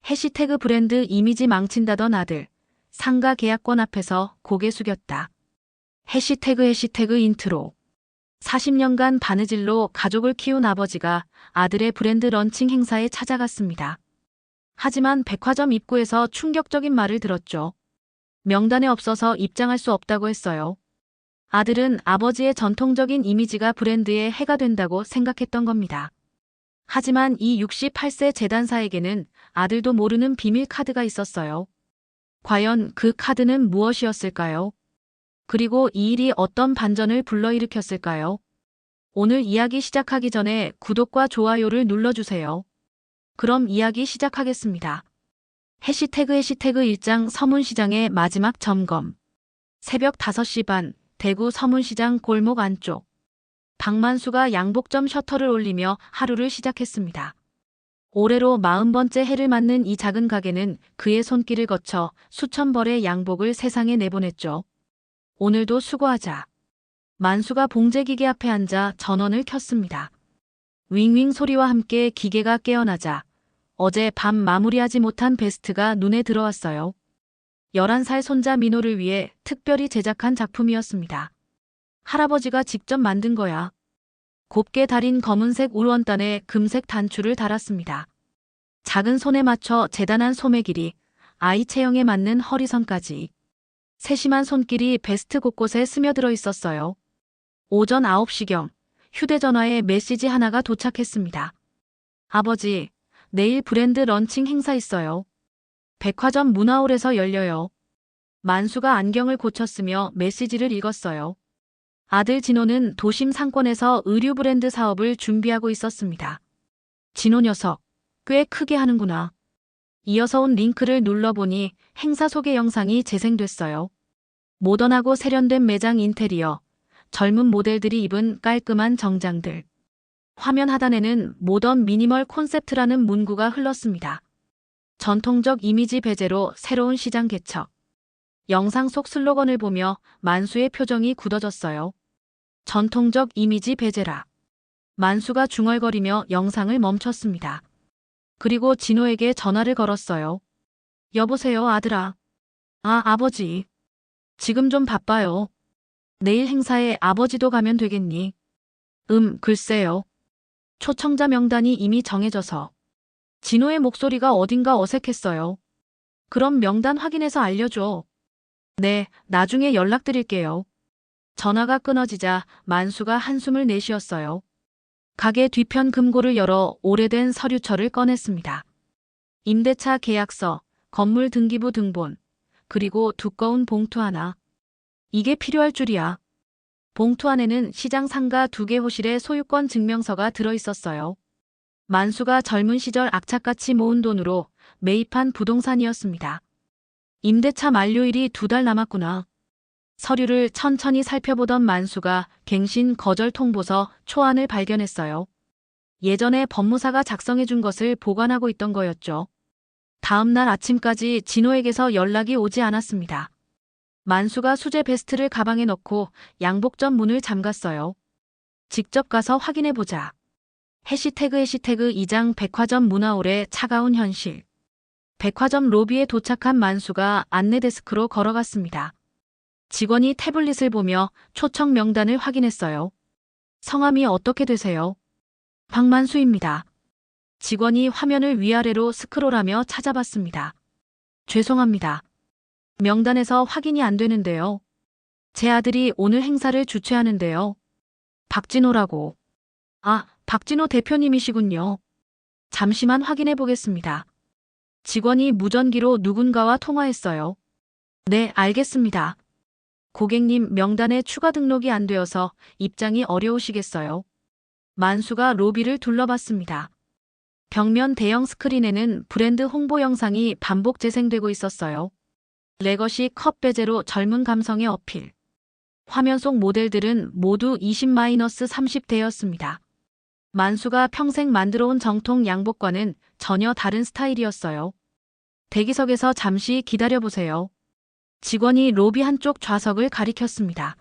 해시태그 브랜드 이미지 망친다던 아들. 상가 계약권 앞에서 고개 숙였다. 해시태그 인트로. 40년간 바느질로 가족을 키운 아버지가 아들의 브랜드 런칭 행사에 찾아갔습니다. 하지만 백화점 입구에서 충격적인 말을 들었죠. 명단에 없어서 입장할 수 없다고 했어요. 아들은 아버지의 전통적인 이미지가 브랜드에 해가 된다고 생각했던 겁니다. 하지만 이 68세 재단사에게는 아들도 모르는 비밀 카드가 있었어요. 과연 그 카드는 무엇이었을까요? 그리고 이 일이 어떤 반전을 불러일으켰을까요? 오늘 이야기 시작하기 전에 구독과 좋아요를 눌러주세요. 그럼 이야기 시작하겠습니다. 해시태그 일장 서문시장의 마지막 점검. 새벽 5시 반, 대구 서문시장 골목 안쪽. 박만수가 양복점 셔터를 올리며 하루를 시작했습니다. 올해로 40번째 해를 맞는 이 작은 가게는 그의 손길을 거쳐 수천 벌의 양복을 세상에 내보냈죠. 오늘도 수고하자. 만수가 봉제기계 앞에 앉아 전원을 켰습니다. 윙윙 소리와 함께 기계가 깨어나자 어제 밤 마무리하지 못한 베스트가 눈에 들어왔어요. 11살 손자 민호를 위해 특별히 제작한 작품이었습니다. 할아버지가 직접 만든 거야. 곱게 달인 검은색 울원단에 금색 단추를 달았습니다. 작은 손에 맞춰 재단한 소매 길이, 아이 체형에 맞는 허리선까지. 세심한 손길이 베스트 곳곳에 스며들어 있었어요. 오전 9시경 휴대전화에 메시지 하나가 도착했습니다. 아버지, 내일 브랜드 런칭 행사 있어요. 백화점 문화홀에서 열려요. 만수가 안경을 고쳤으며 메시지를 읽었어요. 아들 진호는 도심 상권에서 의류 브랜드 사업을 준비하고 있었습니다. 진호 녀석, 꽤 크게 하는구나. 이어서 온 링크를 눌러보니 행사 소개 영상이 재생됐어요. 모던하고 세련된 매장 인테리어, 젊은 모델들이 입은 깔끔한 정장들. 화면 하단에는 모던 미니멀 콘셉트라는 문구가 흘렀습니다. 전통적 이미지 배제로 새로운 시장 개척. 영상 속 슬로건을 보며 만수의 표정이 굳어졌어요. 전통적 이미지 배제라. 만수가 중얼거리며 영상을 멈췄습니다. 그리고 진호에게 전화를 걸었어요. 여보세요, 아들아. 아, 아버지. 지금 좀 바빠요. 내일 행사에 아버지도 가면 되겠니? 글쎄요. 초청자 명단이 이미 정해져서. 진호의 목소리가 어딘가 어색했어요. 그럼 명단 확인해서 알려줘. 네, 나중에 연락드릴게요. 전화가 끊어지자 만수가 한숨을 내쉬었어요. 가게 뒤편 금고를 열어 오래된 서류철을 꺼냈습니다. 임대차 계약서, 건물 등기부 등본, 그리고 두꺼운 봉투 하나. 이게 필요할 줄이야. 봉투 안에는 시장 상가 2개 호실의 소유권 증명서가 들어있었어요. 만수가 젊은 시절 악착같이 모은 돈으로 매입한 부동산이었습니다. 임대차 만료일이 2달 남았구나. 서류를 천천히 살펴보던 만수가 갱신 거절 통보서 초안을 발견했어요. 예전에 법무사가 작성해준 것을 보관하고 있던 거였죠. 다음 날 아침까지 진호에게서 연락이 오지 않았습니다. 만수가 수제 베스트를 가방에 넣고 양복점 문을 잠갔어요. 직접 가서 확인해보자. 해시태그 2장 백화점 문화홀의 차가운 현실. 백화점 로비에 도착한 만수가 안내 데스크로 걸어갔습니다. 직원이 태블릿을 보며 초청 명단을 확인했어요. 성함이 어떻게 되세요? 박만수입니다. 직원이 화면을 위아래로 스크롤하며 찾아봤습니다. 죄송합니다. 명단에서 확인이 안 되는데요. 제 아들이 오늘 행사를 주최하는데요. 박진호라고. 아, 박진호 대표님이시군요. 잠시만 확인해 보겠습니다. 직원이 무전기로 누군가와 통화했어요. 네, 알겠습니다. 고객님, 명단에 추가 등록이 안 되어서 입장이 어려우시겠어요. 만수가 로비를 둘러봤습니다. 벽면 대형 스크린에는 브랜드 홍보 영상이 반복 재생되고 있었어요. 레거시 컵 베제로 젊은 감성의 어필. 화면 속 모델들은 모두 20-30대였습니다. 만수가 평생 만들어온 정통 양복과는 전혀 다른 스타일이었어요. 대기석에서 잠시 기다려보세요. 직원이 로비 한쪽 좌석을 가리켰습니다.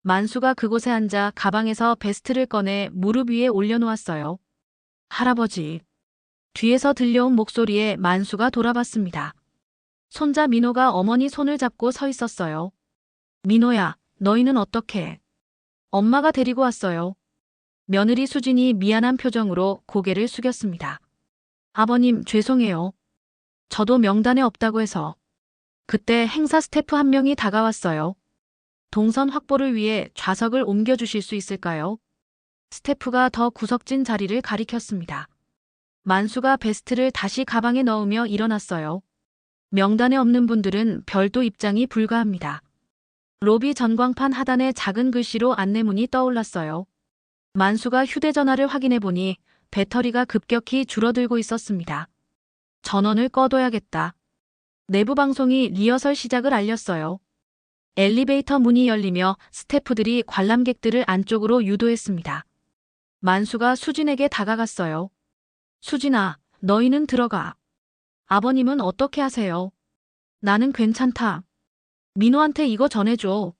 만수가 그곳에 앉아 가방에서 베스트를 꺼내 무릎 위에 올려놓았어요. 할아버지. 뒤에서 들려온 목소리에 만수가 돌아봤습니다. 손자 민호가 어머니 손을 잡고 서 있었어요. 민호야, 너희는 어떻게? 엄마가 데리고 왔어요. 며느리 수진이 미안한 표정으로 고개를 숙였습니다. 아버님, 죄송해요. 저도 명단에 없다고 해서. 그때 행사 스태프 한 명이 다가왔어요. 동선 확보를 위해 좌석을 옮겨주실 수 있을까요? 스태프가 더 구석진 자리를 가리켰습니다. 만수가 베스트를 다시 가방에 넣으며 일어났어요. 명단에 없는 분들은 별도 입장이 불가합니다. 로비 전광판 하단에 작은 글씨로 안내문이 떠올랐어요. 만수가 휴대전화를 확인해 보니 배터리가 급격히 줄어들고 있었습니다. 전원을 꺼둬야겠다. 내부 방송이 리허설 시작을 알렸어요. 엘리베이터 문이 열리며 스태프들이 관람객들을 안쪽으로 유도했습니다. 만수가 수진에게 다가갔어요. 수진아, 너희는 들어가. 아버님은 어떻게 하세요? 나는 괜찮다. 민호한테 이거 전해줘.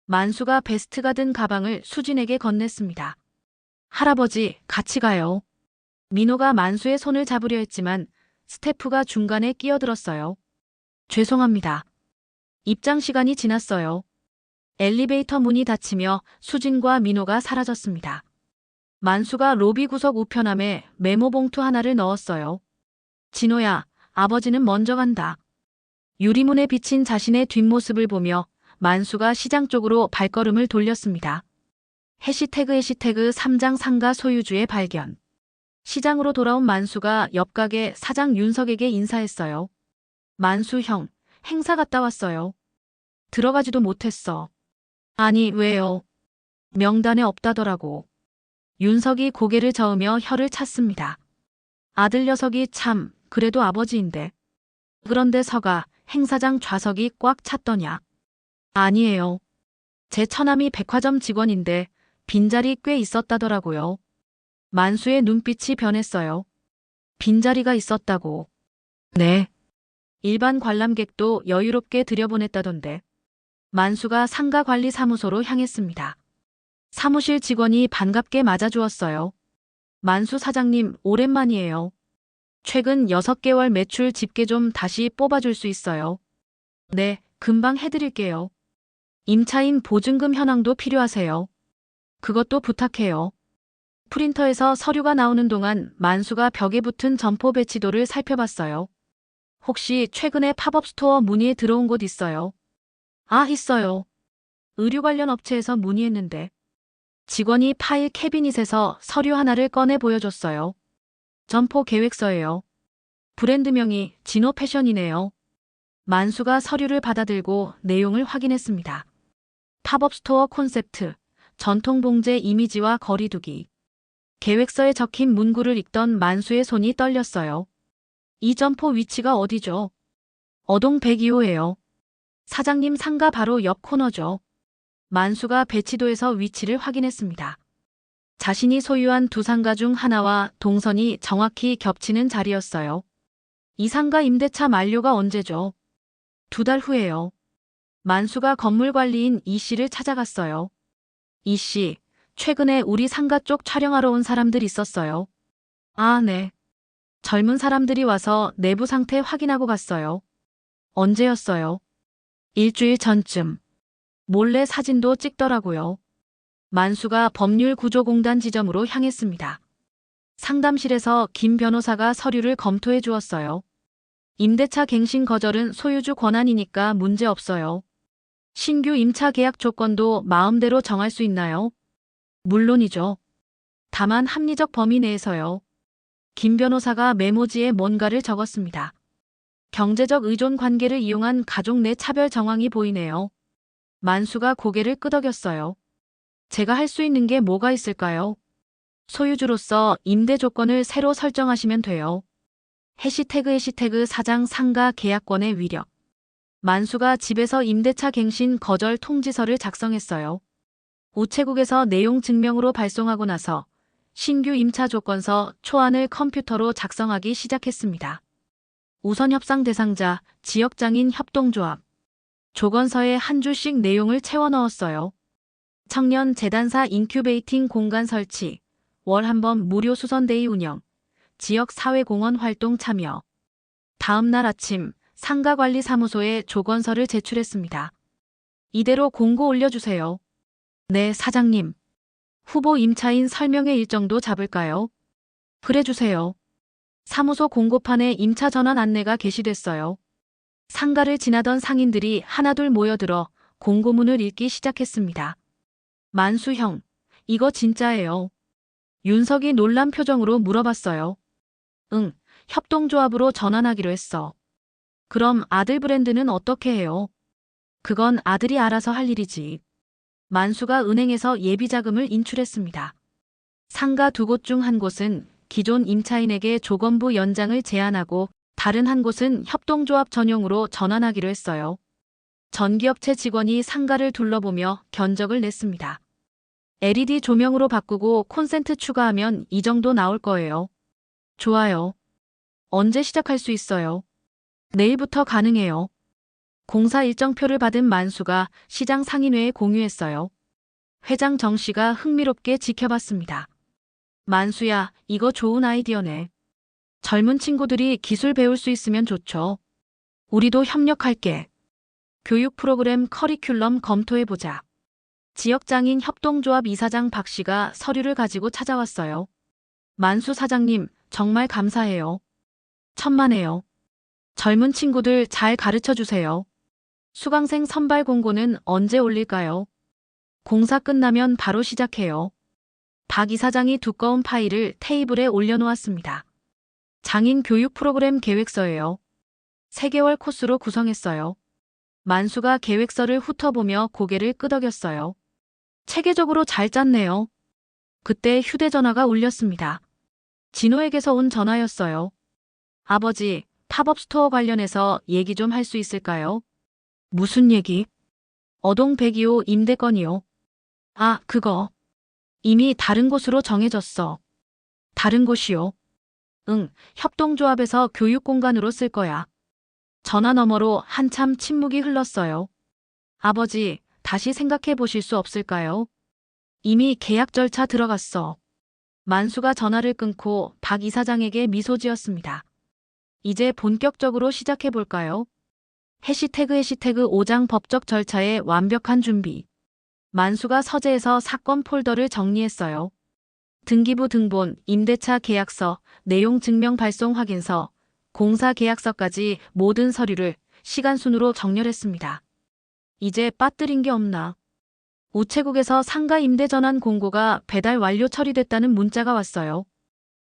만수가 베스트가 든 가방을 수진에게 건넸습니다. 할아버지, 같이 가요. 민호가 만수의 손을 잡으려 했지만 스태프가 중간에 끼어들었어요. 죄송합니다. 입장 시간이 지났어요. 엘리베이터 문이 닫히며 수진과 민호가 사라졌습니다. 만수가 로비 구석 우편함에 메모 봉투 하나를 넣었어요. 진호야, 아버지는 먼저 간다. 유리문에 비친 자신의 뒷모습을 보며 만수가 시장 쪽으로 발걸음을 돌렸습니다. 해시태그 3장 상가 소유주의 발견. 시장으로 돌아온 만수가 옆 가게 사장 윤석에게 인사했어요. 만수 형, 행사 갔다 왔어요. 들어가지도 못했어. 아니, 왜요? 명단에 없다더라고. 윤석이 고개를 저으며 혀를 찼습니다. 아들 녀석이 참, 그래도 아버지인데. 그런데 서가 행사장 좌석이 꽉 찼더냐? 아니에요. 제 처남이 백화점 직원인데 빈자리 꽤 있었다더라고요. 만수의 눈빛이 변했어요. 빈자리가 있었다고. 네. 일반 관람객도 여유롭게 들여보냈다던데. 만수가 상가관리사무소로 향했습니다. 사무실 직원이 반갑게 맞아주었어요. 만수 사장님, 오랜만이에요. 최근 6개월 매출 집계 좀 다시 뽑아줄 수 있어요. 네, 금방 해드릴게요. 임차인 보증금 현황도 필요하세요. 그것도 부탁해요. 프린터에서 서류가 나오는 동안 만수가 벽에 붙은 점포 배치도를 살펴봤어요. 혹시 최근에 팝업 스토어 문의에 들어온 곳 있어요? 아, 있어요. 의류 관련 업체에서 문의했는데. 직원이 파일 캐비닛에서 서류 하나를 꺼내 보여줬어요. 점포 계획서예요. 브랜드명이 진호 패션이네요. 만수가 서류를 받아들고 내용을 확인했습니다. 팝업 스토어 콘셉트, 전통 봉제 이미지와 거리두기. 계획서에 적힌 문구를 읽던 만수의 손이 떨렸어요. 이 점포 위치가 어디죠? 어동 102호예요. 사장님 상가 바로 옆 코너죠. 만수가 배치도에서 위치를 확인했습니다. 자신이 소유한 두 상가 중 하나와 동선이 정확히 겹치는 자리였어요. 이 상가 임대차 만료가 언제죠? 2달 후에요. 만수가 건물관리인 이 씨를 찾아갔어요. 이 씨, 최근에 우리 상가 쪽 촬영하러 온 사람들 있었어요. 아, 네. 젊은 사람들이 와서 내부 상태 확인하고 갔어요. 언제였어요? 일주일 전쯤. 몰래 사진도 찍더라고요. 만수가 법률구조공단 지점으로 향했습니다. 상담실에서 김 변호사가 서류를 검토해 주었어요. 임대차 갱신 거절은 소유주 권한이니까 문제 없어요. 신규 임차 계약 조건도 마음대로 정할 수 있나요? 물론이죠. 다만 합리적 범위 내에서요. 김 변호사가 메모지에 뭔가를 적었습니다. 경제적 의존 관계를 이용한 가족 내 차별 정황이 보이네요. 만수가 고개를 끄덕였어요. 제가 할 수 있는 게 뭐가 있을까요? 소유주로서 임대 조건을 새로 설정하시면 돼요. 해시태그 4장 상가 계약권의 위력. 만수가 집에서 임대차 갱신 거절 통지서를 작성했어요. 우체국에서 내용 증명으로 발송하고 나서 신규 임차 조건서 초안을 컴퓨터로 작성하기 시작했습니다. 우선 협상 대상자, 지역장인 협동조합. 조건서에 한 줄씩 내용을 채워 넣었어요. 청년 재단사 인큐베이팅 공간 설치, 월 한 번 무료 수선데이 운영, 지역 사회공헌 활동 참여. 다음 날 아침 상가관리사무소에 조건서를 제출했습니다. 이대로 공고 올려주세요. 네, 사장님. 후보 임차인 설명회 일정도 잡을까요? 그래 주세요. 사무소 공고판에 임차 전환 안내가 게시됐어요. 상가를 지나던 상인들이 하나둘 모여들어 공고문을 읽기 시작했습니다. 만수 형, 이거 진짜예요? 윤석이 놀란 표정으로 물어봤어요. 응, 협동조합으로 전환하기로 했어. 그럼 아들 브랜드는 어떻게 해요? 그건 아들이 알아서 할 일이지. 만수가 은행에서 예비자금을 인출했습니다. 상가 두 곳 중 한 곳은 기존 임차인에게 조건부 연장을 제한하고 다른 한 곳은 협동조합 전용으로 전환하기로 했어요. 전기업체 직원이 상가를 둘러보며 견적을 냈습니다. LED 조명으로 바꾸고 콘센트 추가하면 이 정도 나올 거예요. 좋아요. 언제 시작할 수 있어요? 내일부터 가능해요. 공사 일정표를 받은 만수가 시장 상인회에 공유했어요. 회장 정 씨가 흥미롭게 지켜봤습니다. 만수야, 이거 좋은 아이디어네. 젊은 친구들이 기술 배울 수 있으면 좋죠. 우리도 협력할게. 교육 프로그램 커리큘럼 검토해보자. 지역장인 협동조합 이사장 박 씨가 서류를 가지고 찾아왔어요. 만수 사장님, 정말 감사해요. 천만에요. 젊은 친구들 잘 가르쳐 주세요. 수강생 선발 공고는 언제 올릴까요? 공사 끝나면 바로 시작해요. 박 이사장이 두꺼운 파일을 테이블에 올려놓았습니다. 장인 교육 프로그램 계획서예요. 3개월 코스로 구성했어요. 만수가 계획서를 훑어보며 고개를 끄덕였어요. 체계적으로 잘 짰네요. 그때 휴대전화가 울렸습니다. 진호에게서 온 전화였어요. 아버지, 팝업 스토어 관련해서 얘기 좀 할 수 있을까요? 무슨 얘기? 어동 102호 임대건이요. 아, 그거. 이미 다른 곳으로 정해졌어. 다른 곳이요? 응, 협동조합에서 교육공간으로 쓸 거야. 전화 너머로 한참 침묵이 흘렀어요. 아버지, 다시 생각해 보실 수 없을까요? 이미 계약 절차 들어갔어. 만수가 전화를 끊고 박 이사장에게 미소 지었습니다. 이제 본격적으로 시작해 볼까요? 해시태그 5장 법적 절차의 완벽한 준비. 만수가 서재에서 사건 폴더를 정리했어요. 등기부 등본, 임대차 계약서, 내용 증명 발송 확인서, 공사 계약서까지 모든 서류를 시간 순으로 정렬했습니다. 이제 빠뜨린 게 없나? 우체국에서 상가 임대 전환 공고가 배달 완료 처리됐다는 문자가 왔어요.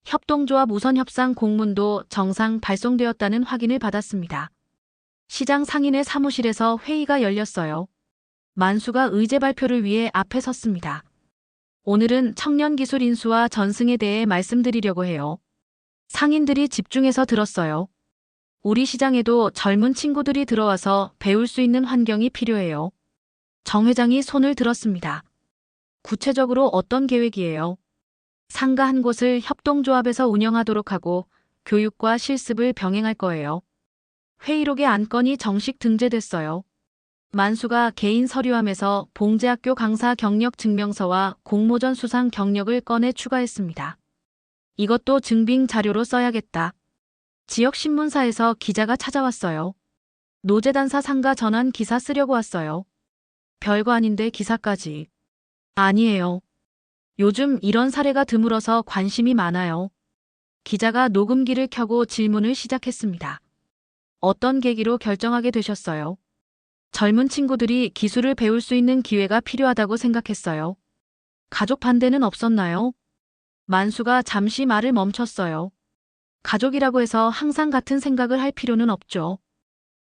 협동조합 우선 협상 공문도 정상 발송되었다는 확인을 받았습니다. 시장 상인의 사무실에서 회의가 열렸어요. 만수가 의제 발표를 위해 앞에 섰습니다. 오늘은 청년 기술 인수와 전승에 대해 말씀드리려고 해요. 상인들이 집중해서 들었어요. 우리 시장에도 젊은 친구들이 들어와서 배울 수 있는 환경이 필요해요. 정 회장이 손을 들었습니다. 구체적으로 어떤 계획이에요? 상가 한 곳을 협동조합에서 운영하도록 하고 교육과 실습을 병행할 거예요. 회의록에 안건이 정식 등재됐어요. 만수가 개인 서류함에서 봉제학교 강사 경력 증명서와 공모전 수상 경력을 꺼내 추가했습니다. 이것도 증빙 자료로 써야겠다. 지역 신문사에서 기자가 찾아왔어요. 노제단사 상가 전환 기사 쓰려고 왔어요. 별거 아닌데 기사까지. 아니에요. 요즘 이런 사례가 드물어서 관심이 많아요. 기자가 녹음기를 켜고 질문을 시작했습니다. 어떤 계기로 결정하게 되셨어요? 젊은 친구들이 기술을 배울 수 있는 기회가 필요하다고 생각했어요. 가족 반대는 없었나요? 만수가 잠시 말을 멈췄어요. 가족이라고 해서 항상 같은 생각을 할 필요는 없죠.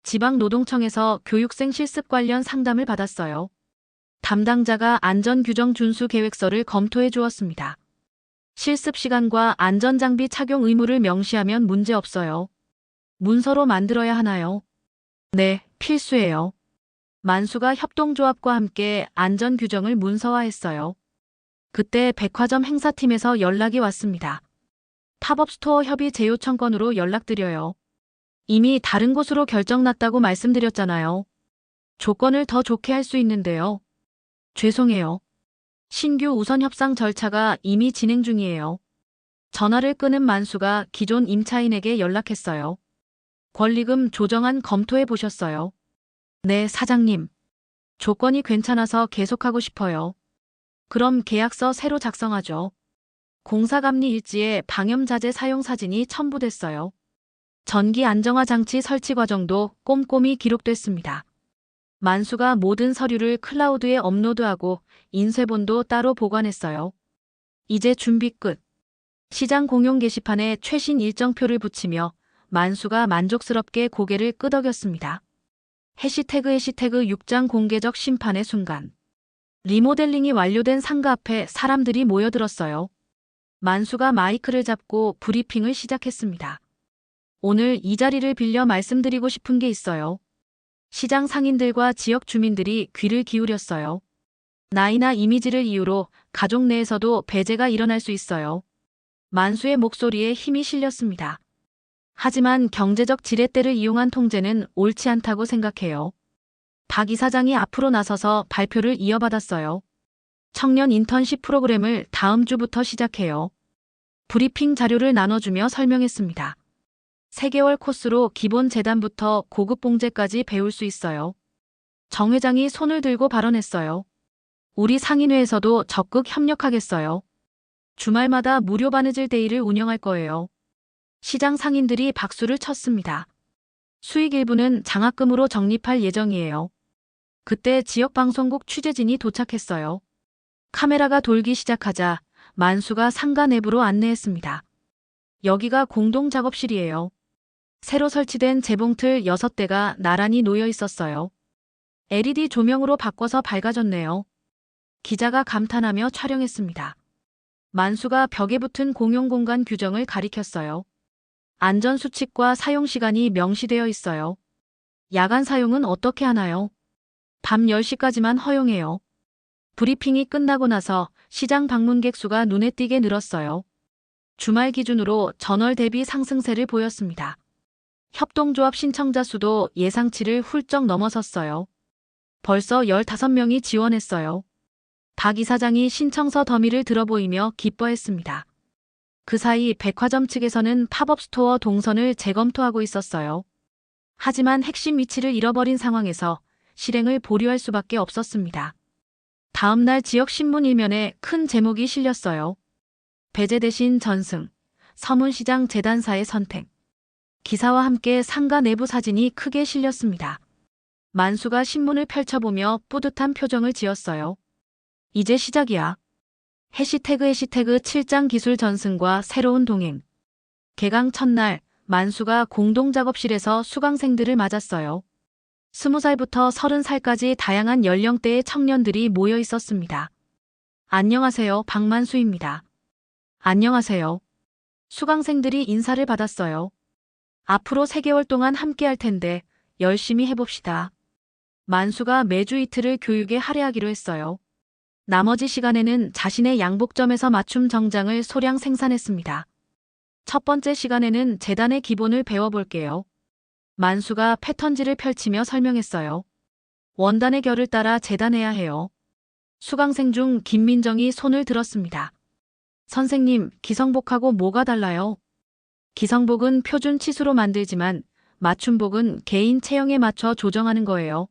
지방노동청에서 교육생 실습 관련 상담을 받았어요. 담당자가 안전규정 준수 계획서를 검토해 주었습니다. 실습 시간과 안전장비 착용 의무를 명시하면 문제 없어요. 문서로 만들어야 하나요? 네, 필수예요. 만수가 협동조합과 함께 안전규정을 문서화했어요. 그때 백화점 행사팀에서 연락이 왔습니다. 팝업 스토어 협의 재요청건으로 연락드려요. 이미 다른 곳으로 결정났다고 말씀드렸잖아요. 조건을 더 좋게 할 수 있는데요. 죄송해요. 신규 우선 협상 절차가 이미 진행 중이에요. 전화를 끊은 만수가 기존 임차인에게 연락했어요. 권리금 조정안 검토해 보셨어요? 네, 사장님. 조건이 괜찮아서 계속하고 싶어요. 그럼 계약서 새로 작성하죠. 공사감리 일지에 방염자재 사용 사진이 첨부됐어요. 전기 안정화 장치 설치 과정도 꼼꼼히 기록됐습니다. 만수가 모든 서류를 클라우드에 업로드하고 인쇄본도 따로 보관했어요. 이제 준비 끝. 시장 공용 게시판에 최신 일정표를 붙이며 만수가 만족스럽게 고개를 끄덕였습니다. 해시태그 6장 공개적 심판의 순간. 리모델링이 완료된 상가 앞에 사람들이 모여들었어요. 만수가 마이크를 잡고 브리핑을 시작했습니다. 오늘 이 자리를 빌려 말씀드리고 싶은 게 있어요. 시장 상인들과 지역 주민들이 귀를 기울였어요. 나이나 이미지를 이유로 가족 내에서도 배제가 일어날 수 있어요. 만수의 목소리에 힘이 실렸습니다. 하지만 경제적 지렛대를 이용한 통제는 옳지 않다고 생각해요. 박 이사장이 앞으로 나서서 발표를 이어받았어요. 청년 인턴십 프로그램을 다음 주부터 시작해요. 브리핑 자료를 나눠주며 설명했습니다. 3개월 코스로 기본 재단부터 고급 봉제까지 배울 수 있어요. 정 회장이 손을 들고 발언했어요. 우리 상인회에서도 적극 협력하겠어요. 주말마다 무료 바느질 데이를 운영할 거예요. 시장 상인들이 박수를 쳤습니다. 수익 일부는 장학금으로 적립할 예정이에요. 그때 지역방송국 취재진이 도착했어요. 카메라가 돌기 시작하자 만수가 상가 내부로 안내했습니다. 여기가 공동 작업실이에요. 새로 설치된 재봉틀 6대가 나란히 놓여 있었어요. LED 조명으로 바꿔서 밝아졌네요. 기자가 감탄하며 촬영했습니다. 만수가 벽에 붙은 공용공간 규정을 가리켰어요. 안전수칙과 사용시간이 명시되어 있어요. 야간 사용은 어떻게 하나요? 밤 10시까지만 허용해요. 브리핑이 끝나고 나서 시장 방문객 수가 눈에 띄게 늘었어요. 주말 기준으로 전월 대비 상승세를 보였습니다. 협동조합 신청자 수도 예상치를 훌쩍 넘어섰어요. 벌써 15명이 지원했어요. 박 이사장이 신청서 더미를 들어보이며 기뻐했습니다. 그 사이 백화점 측에서는 팝업 스토어 동선을 재검토하고 있었어요. 하지만 핵심 위치를 잃어버린 상황에서 실행을 보류할 수밖에 없었습니다. 다음 날 지역 신문 일면에 큰 제목이 실렸어요. 배제 대신 전승, 서문시장 재단사의 선택. 기사와 함께 상가 내부 사진이 크게 실렸습니다. 만수가 신문을 펼쳐보며 뿌듯한 표정을 지었어요. 이제 시작이야. 해시태그 7장 기술 전승과 새로운 동행. 개강 첫날 만수가 공동작업실에서 수강생들을 맞았어요. 20살부터 30살까지 다양한 연령대의 청년들이 모여 있었습니다. 안녕하세요, 박만수입니다. 안녕하세요. 수강생들이 인사를 받았어요. 앞으로 3개월 동안 함께 할 텐데 열심히 해봅시다. 만수가 매주 이틀을 교육에 할애하기로 했어요. 나머지 시간에는 자신의 양복점에서 맞춤 정장을 소량 생산했습니다. 첫 번째 시간에는 재단의 기본을 배워볼게요. 만수가 패턴지를 펼치며 설명했어요. 원단의 결을 따라 재단해야 해요. 수강생 중 김민정이 손을 들었습니다. 선생님, 기성복하고 뭐가 달라요? 기성복은 표준 치수로 만들지만 맞춤복은 개인 체형에 맞춰 조정하는 거예요.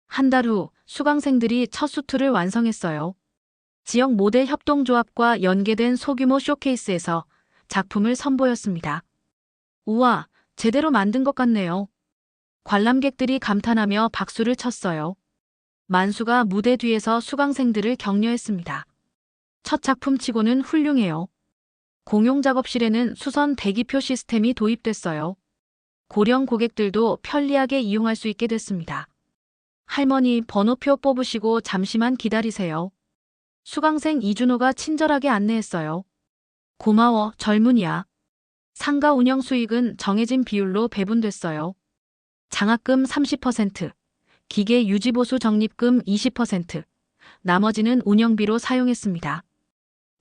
한 달 후 수강생들이 첫 수트를 완성했어요. 지역 모델 협동조합과 연계된 소규모 쇼케이스에서 작품을 선보였습니다. 우와, 제대로 만든 것 같네요. 관람객들이 감탄하며 박수를 쳤어요. 만수가 무대 뒤에서 수강생들을 격려했습니다. 첫 작품치고는 훌륭해요. 공용 작업실에는 수선 대기표 시스템이 도입됐어요. 고령 고객들도 편리하게 이용할 수 있게 됐습니다. 할머니, 번호표 뽑으시고 잠시만 기다리세요. 수강생 이준호가 친절하게 안내했어요. 고마워, 젊은이야. 상가 운영 수익은 정해진 비율로 배분됐어요. 장학금 30%, 기계 유지보수 적립금 20%, 나머지는 운영비로 사용했습니다.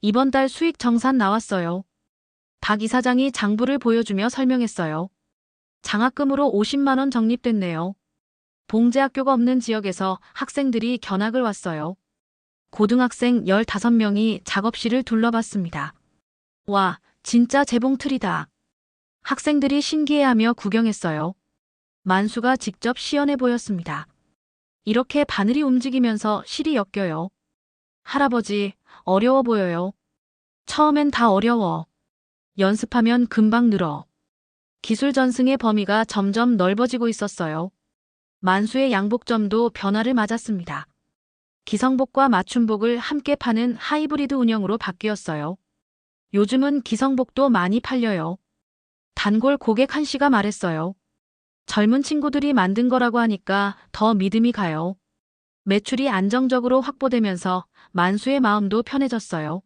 이번 달 수익 정산 나왔어요. 박 이사장이 장부를 보여주며 설명했어요. 장학금으로 50만 원 적립됐네요. 봉제학교가 없는 지역에서 학생들이 견학을 왔어요. 고등학생 15명이 작업실을 둘러봤습니다. 와, 진짜 재봉틀이다. 학생들이 신기해하며 구경했어요. 만수가 직접 시연해 보였습니다. 이렇게 바늘이 움직이면서 실이 엮여요. 할아버지, 어려워 보여요. 처음엔 다 어려워. 연습하면 금방 늘어. 기술 전승의 범위가 점점 넓어지고 있었어요. 만수의 양복점도 변화를 맞았습니다. 기성복과 맞춤복을 함께 파는 하이브리드 운영으로 바뀌었어요. 요즘은 기성복도 많이 팔려요. 단골 고객 한 씨가 말했어요. 젊은 친구들이 만든 거라고 하니까 더 믿음이 가요. 매출이 안정적으로 확보되면서 만수의 마음도 편해졌어요.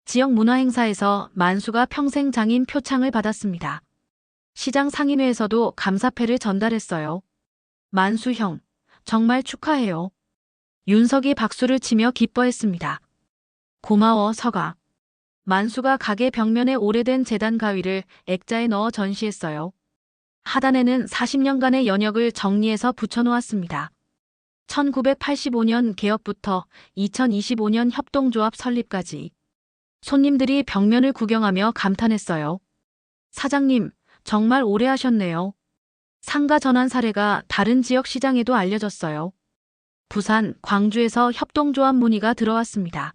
지역 문화행사에서 만수가 평생 장인 표창을 받았습니다. 시장 상인회에서도 감사패를 전달했어요. 만수 형, 정말 축하해요. 윤석이 박수를 치며 기뻐했습니다. 고마워, 서가. 만수가 가게 벽면에 오래된 제단 가위를 액자에 넣어 전시했어요. 하단에는 40년간의 연역을 정리해서 붙여놓았습니다. 1985년 개업부터 2025년 협동조합 설립까지 손님들이 벽면을 구경하며 감탄했어요. 사장님, 정말 오래 하셨네요. 상가 전환 사례가 다른 지역 시장에도 알려졌어요. 부산, 광주에서 협동조합 문의가 들어왔습니다.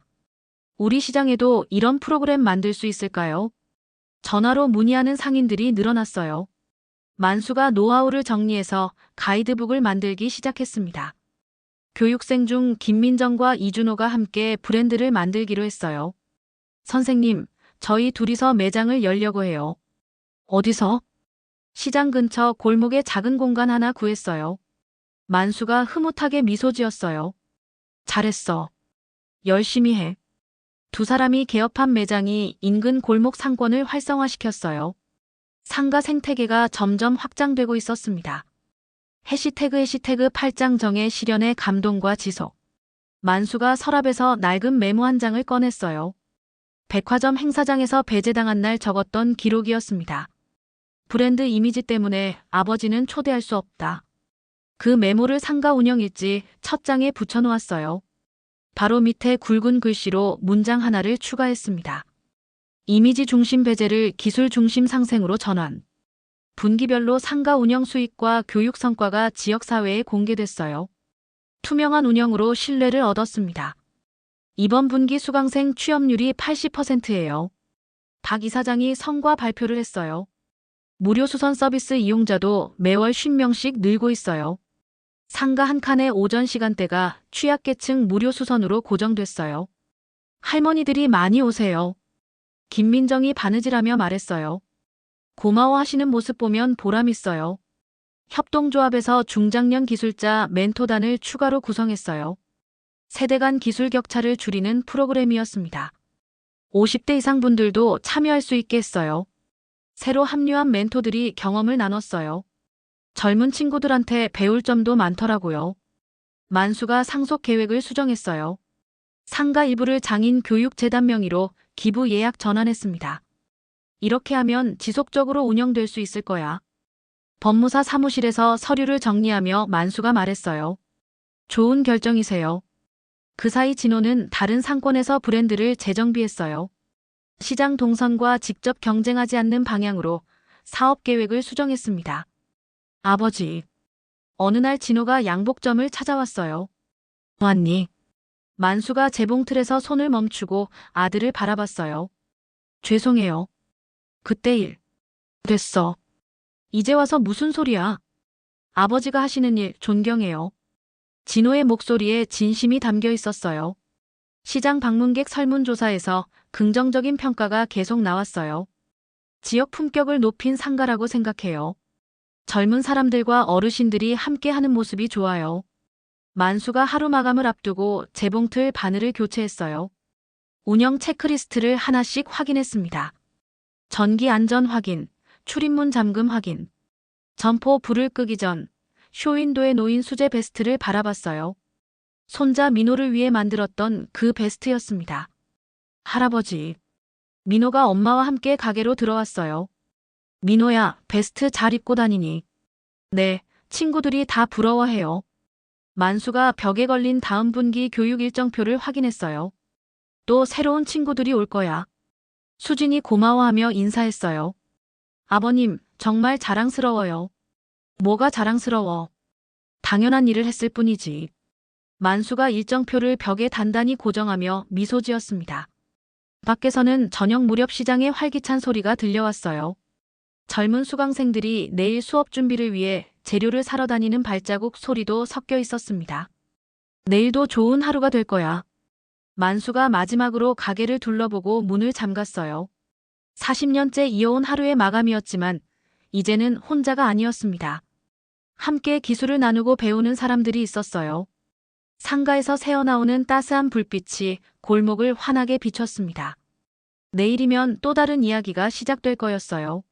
우리 시장에도 이런 프로그램 만들 수 있을까요? 전화로 문의하는 상인들이 늘어났어요. 만수가 노하우를 정리해서 가이드북을 만들기 시작했습니다. 교육생 중 김민정과 이준호가 함께 브랜드를 만들기로 했어요. 선생님, 저희 둘이서 매장을 열려고 해요. 어디서? 시장 근처 골목에 작은 공간 하나 구했어요. 만수가 흐뭇하게 미소 지었어요. 잘했어. 열심히 해. 두 사람이 개업한 매장이 인근 골목 상권을 활성화시켰어요. 상가 생태계가 점점 확장되고 있었습니다. 해시태그 8장정의 실현의 감동과 지속. 만수가 서랍에서 낡은 메모 한 장을 꺼냈어요. 백화점 행사장에서 배제당한 날 적었던 기록이었습니다. 브랜드 이미지 때문에 아버지는 초대할 수 없다. 그 메모를 상가 운영 일지 첫 장에 붙여놓았어요. 바로 밑에 굵은 글씨로 문장 하나를 추가했습니다. 이미지 중심 배제를 기술 중심 상생으로 전환. 분기별로 상가 운영 수익과 교육 성과가 지역사회에 공개됐어요. 투명한 운영으로 신뢰를 얻었습니다. 이번 분기 수강생 취업률이 80%예요. 박 이사장이 성과 발표를 했어요. 무료 수선 서비스 이용자도 매월 50명씩 늘고 있어요. 상가 한 칸의 오전 시간대가 취약계층 무료 수선으로 고정됐어요. 할머니들이 많이 오세요. 김민정이 바느질하며 말했어요. 고마워하시는 모습 보면 보람 있어요. 협동조합에서 중장년 기술자 멘토단을 추가로 구성했어요. 세대 간 기술 격차를 줄이는 프로그램이었습니다. 50대 이상 분들도 참여할 수 있게 했어요. 새로 합류한 멘토들이 경험을 나눴어요. 젊은 친구들한테 배울 점도 많더라고요. 만수가 상속 계획을 수정했어요. 상가 일부를 장인 교육재단 명의로 기부 예약 전환했습니다. 이렇게 하면 지속적으로 운영될 수 있을 거야. 법무사 사무실에서 서류를 정리하며 만수가 말했어요. 좋은 결정이세요. 그 사이 진호는 다른 상권에서 브랜드를 재정비했어요. 시장 동선과 직접 경쟁하지 않는 방향으로 사업 계획을 수정했습니다. 아버지. 어느 날 진호가 양복점을 찾아왔어요. 왔니? 만수가 재봉틀에서 손을 멈추고 아들을 바라봤어요. 죄송해요. 그때 일. 됐어. 이제 와서 무슨 소리야. 아버지가 하시는 일 존경해요. 진호의 목소리에 진심이 담겨 있었어요. 시장 방문객 설문조사에서 긍정적인 평가가 계속 나왔어요. 지역 품격을 높인 상가라고 생각해요. 젊은 사람들과 어르신들이 함께하는 모습이 좋아요. 만수가 하루 마감을 앞두고 재봉틀 바늘을 교체했어요. 운영 체크리스트를 하나씩 확인했습니다. 전기 안전 확인, 출입문 잠금 확인. 점포 불을 끄기 전 쇼윈도에 놓인 수제 베스트를 바라봤어요. 손자 민호를 위해 만들었던 그 베스트였습니다. 할아버지. 민호가 엄마와 함께 가게로 들어왔어요. 민호야, 베스트 잘 입고 다니니? 네, 친구들이 다 부러워해요. 만수가 벽에 걸린 다음 분기 교육 일정표를 확인했어요. 또 새로운 친구들이 올 거야. 수진이 고마워하며 인사했어요. 아버님, 정말 자랑스러워요. 뭐가 자랑스러워? 당연한 일을 했을 뿐이지. 만수가 일정표를 벽에 단단히 고정하며 미소 지었습니다. 밖에서는 저녁 무렵 시장의 활기찬 소리가 들려왔어요. 젊은 수강생들이 내일 수업 준비를 위해 재료를 사러 다니는 발자국 소리도 섞여 있었습니다. 내일도 좋은 하루가 될 거야. 만수가 마지막으로 가게를 둘러보고 문을 잠갔어요. 40년째 이어온 하루의 마감이었지만 이제는 혼자가 아니었습니다. 함께 기술을 나누고 배우는 사람들이 있었어요. 상가에서 새어나오는 따스한 불빛이 골목을 환하게 비췄습니다. 내일이면 또 다른 이야기가 시작될 거였어요.